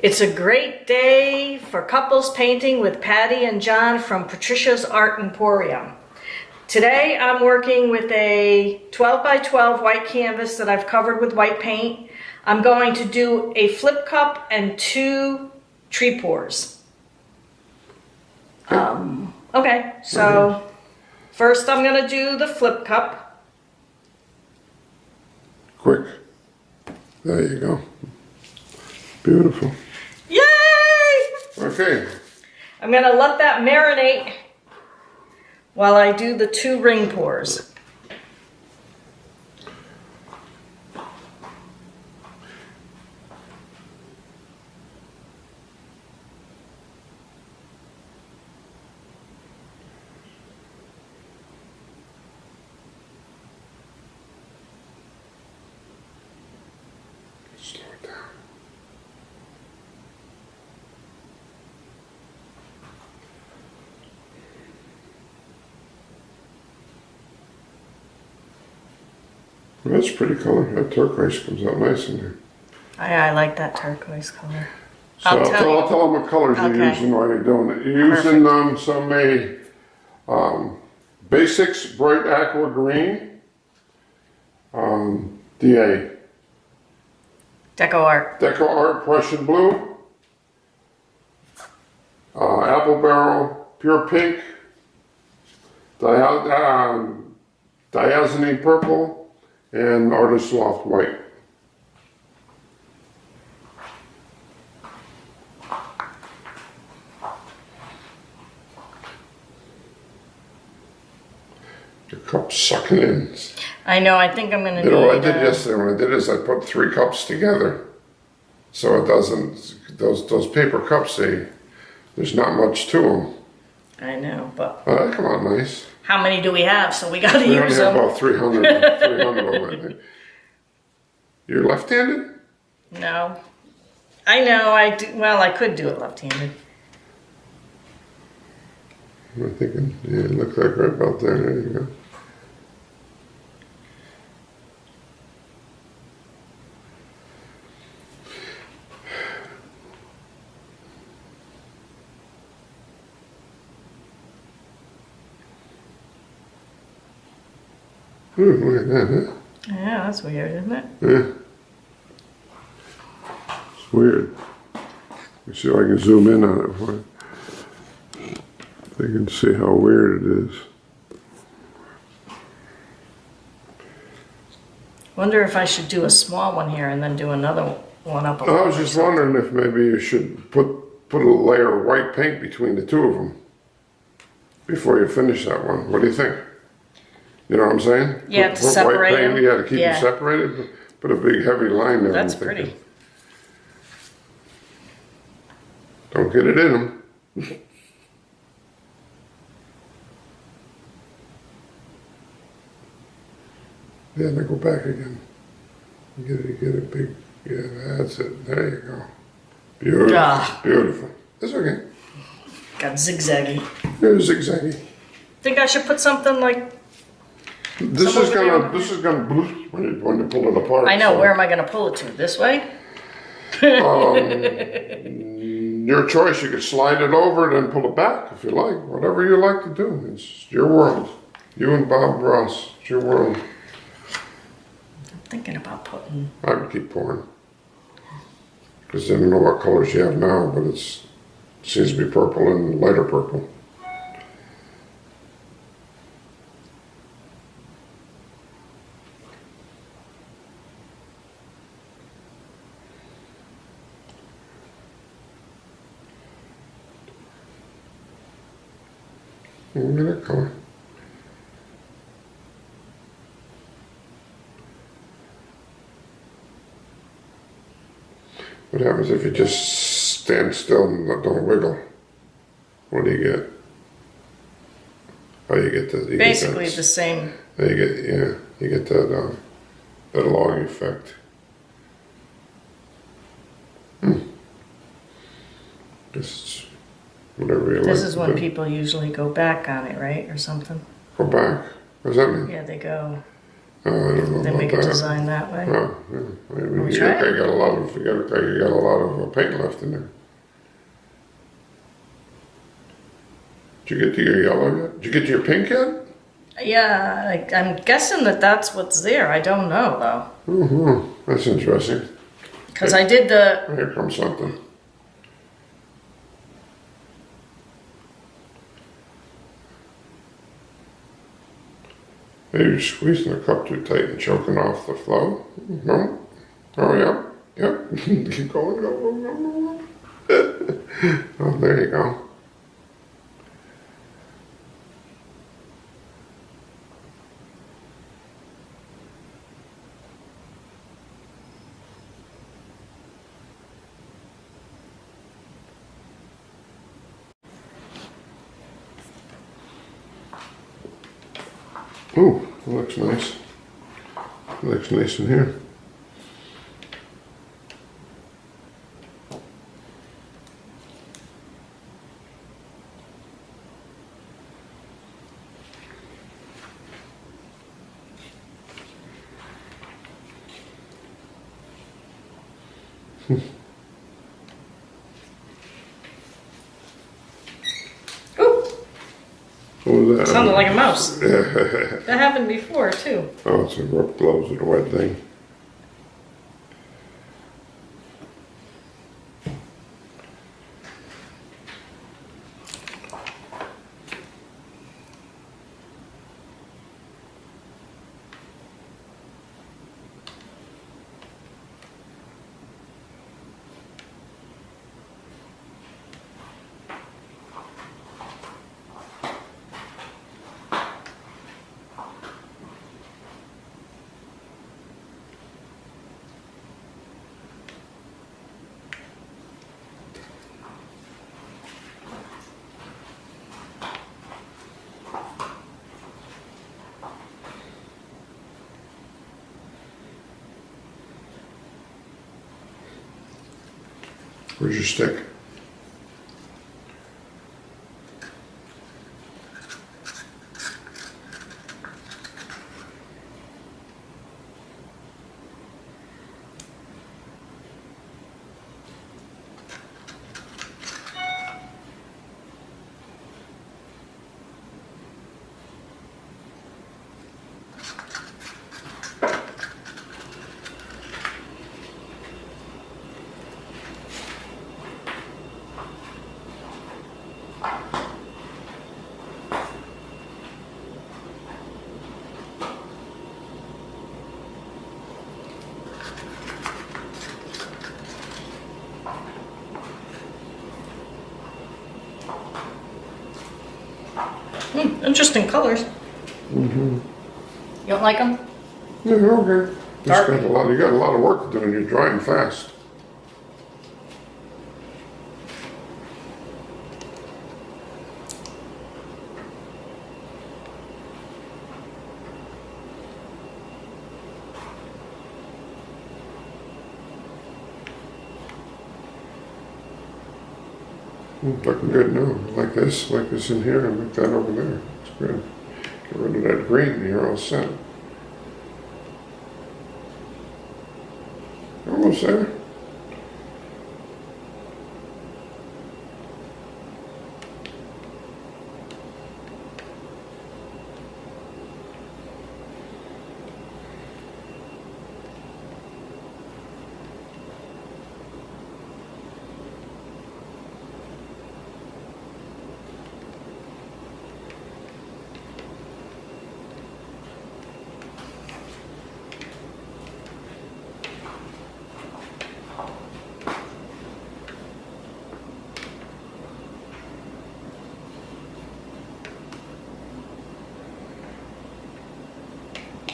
It's a great day for couples painting with Patty and John from Patricia's Art Emporium. Today I'm working with a 12 by 12 white canvas that I've covered with white paint. I'm going to do a flip cup and 2 tree pours. Okay, so first I'm going to do the flip cup. Quick. There you go. Beautiful. Yay! Okay. I'm going to let that marinate while I do the 2 ring pours. Slow it down. Well, that's a pretty color. That turquoise comes out nice in there. I like that turquoise color. So I'll tell them what colors you're Okay. using while you're doing it. You're using some Basics Bright Aqua Green, DA. Deco Art. Deco Art Prussian Blue, Apple Barrel Pure Pink, Diazonine Purple, and Artist Loft White. Your cup's sucking in. I know, I think I'm going to You know what I did yesterday when I did is I put 3 cups together. So it doesn't, those paper cups, there's not much to them. I know, but They come out nice. how many do we have? So we got to We only use have them. about 300 of them, I think. You're left-handed? No. I know, I do. Well, I could do it left-handed. I'm thinking, yeah, it looks like right about there. There you go. Ooh, look at that, huh? Yeah, that's weird, isn't it? Yeah. It's weird. Let me see if I can zoom in on it for you. So you can see how weird it is. Wonder if I should do a small one here and then do another one up above. I was just wondering if maybe you should put a layer of white paint between the 2 of them before you finish that one. What do you think? You know what I'm saying? Yeah, to separate white paint, them. yeah, to keep Yeah. them separated. Put a big heavy line there. That's I'm thinking. pretty. Don't get it in them. Yeah, then go back again. Get it big. Yeah, that's it. There you go. Beautiful. Ah. Beautiful. That's okay. Got zigzaggy. It's zigzaggy. Think I should put something like, This Some is over gonna there. this is gonna bloop when you pull it apart. I know, so, where am I going to pull it to? This way? Your choice. You could slide it over and then pull it back if you like. Whatever you like to do. It's your world. You and Bob Ross. It's your world. I'm thinking about putting, I would keep pouring. Because I don't know what colors you have now, but it seems to be purple and lighter purple. Look at that color. What happens if you just stand still and don't wiggle? What do you get? Oh, you get the basically the same. You get that log effect. Just whatever you like. This is to when do. people usually go back on it, right? Or something. Go back. What does that mean? Yeah, they go. Oh, I don't know They about make a that. design that way. Oh, yeah. Maybe we you try got, it? you got a lot of, you got a lot of paint left in there. Did you get to your yellow yet? Did you get to your pink yet? Yeah, I'm guessing that that's what's there. I don't know though. Mm-hmm. That's interesting. Because I did the, Here comes something. Maybe you're squeezing the cup too tight and choking off the flow. No? Oh, yeah. Yep. Keep going. Go. Oh, there you go. Ooh, that looks nice. Looks nice in here. ooh, What was that? sounded like a mouse. That happened before too. Oh, it's a rough gloves with a wet thing. Where's your stick? Interesting colors. Mm-hmm. You don't like them? Yeah, okay. Dark. You got a lot of work to do and you're drying fast. Looking good now. Like this in here, and like that over there. It's good. Get rid of that green and you're all set. Almost there.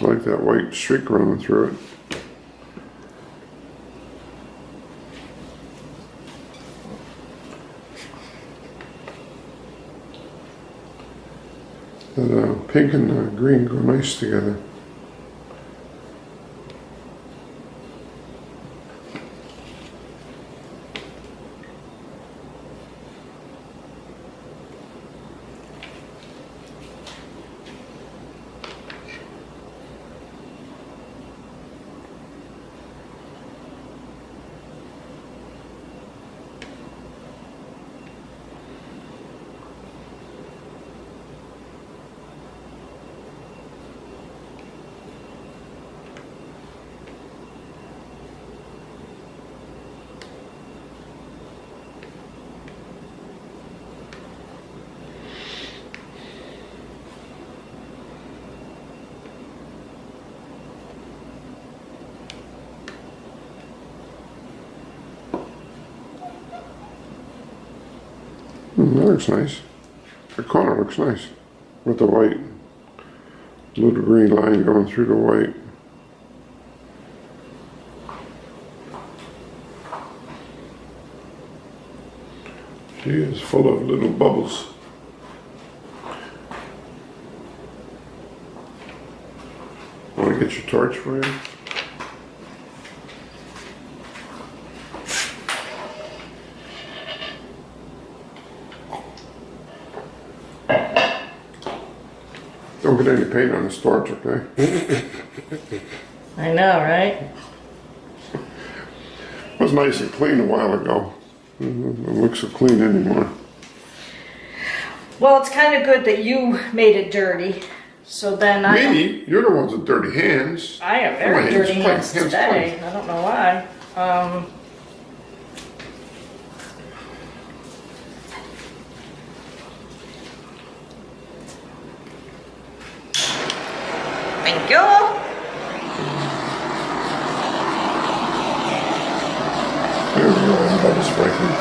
I like that white streak running through it. The pink and the green go nice together. That looks nice. The corner looks nice with the white. Little green line going through the white. She is full of little bubbles. Want to get your torch for you? Don't get any paint on this torch, okay? I know, right? It was nice and clean a while ago. It doesn't look so clean anymore. Well, it's kind of good that you made it dirty. So then I... Me? You're the ones with dirty hands. I have very dirty hands today. I don't know why. Thank you. There we go, bubble sprinkling.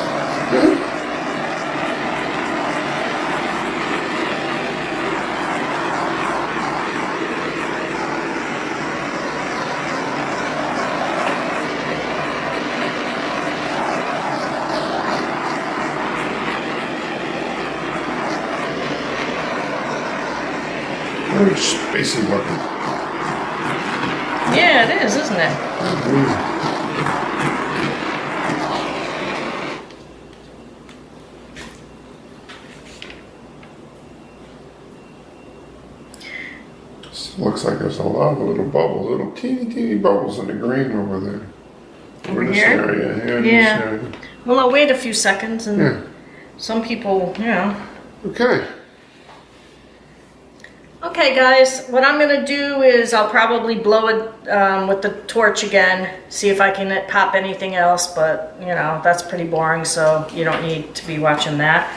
Very spacey looking. Yeah, it is, isn't it? Looks like there's a lot of little bubbles, little teeny bubbles in the green over there. Over this here? area, yeah. This Yeah. area. Well, I'll wait a few seconds and Yeah. some people, you know. Okay. Okay, guys, what I'm gonna do is I'll probably blow it with the torch again, see if I can pop anything else, but you know, that's pretty boring, so you don't need to be watching that.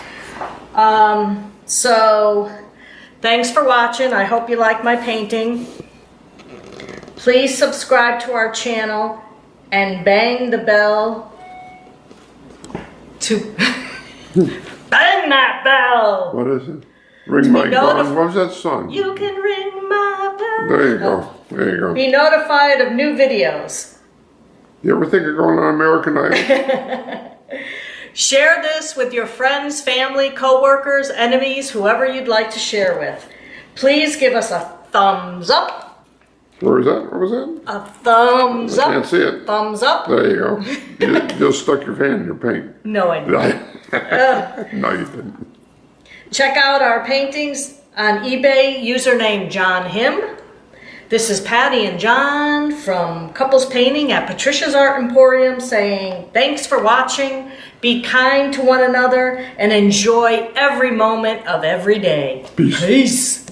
So thanks for watching. I hope you like my painting. Please subscribe to our channel and bang the bell to bang that bell. What is it? Ring my gong. What was that song? You can ring my bell. There you go. There you go. Be notified of new videos. You ever think of going on American Idol? Share this with your friends, family, co-workers, enemies, whoever you'd like to share with. Please give us a thumbs up. Where is that? What was that? A thumbs up. I can't see it. Thumbs up. There you go. You just stuck your hand in your paint. No, I didn't. No, you didn't. Check out our paintings on eBay, username John Him. This is Patty and John from Couples Painting at Patricia's Art Emporium saying thanks for watching, be kind to one another, and enjoy every moment of every day. Peace. Peace.